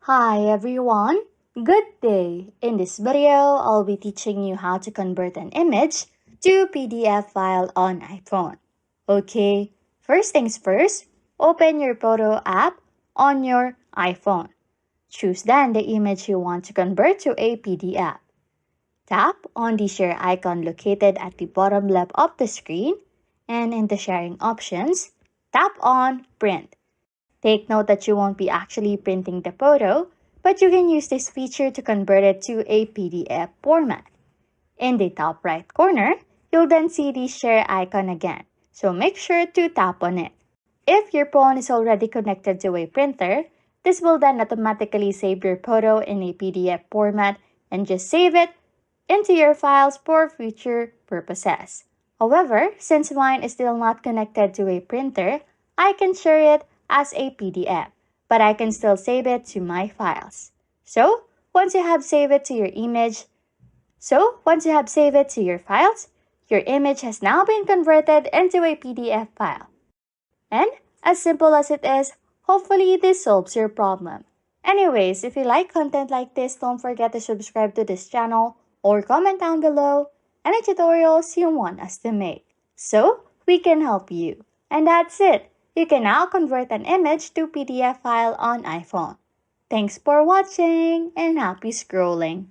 Hi everyone, good day! In this video, I'll be teaching you how to convert an image to PDF file on iPhone. Okay, first things first, open your photo app on your iPhone. Choose then the image you want to convert to a PDF. Tap on the share icon located at the bottom left of the screen, and in the sharing options, tap on print. Take note that you won't be actually printing the photo, but you can use this feature to convert it to a PDF format. In the top right corner, you'll then see the share icon again, so make sure to tap on it. If your phone is already connected to a printer, this will then automatically save your photo in a PDF format and just save it into your files for future purposes. However, since mine is still not connected to a printer, I can share it as a PDF, but I can still save it to my files. So, once you have saved it to your files, your image has now been converted into a PDF file. And as simple as it is, hopefully this solves your problem. Anyways, if you like content like this, don't forget to subscribe to this channel or comment down below any tutorials you want us to make, so we can help you. And that's it. You can now convert an image to PDF file on iPhone. Thanks for watching and happy scrolling.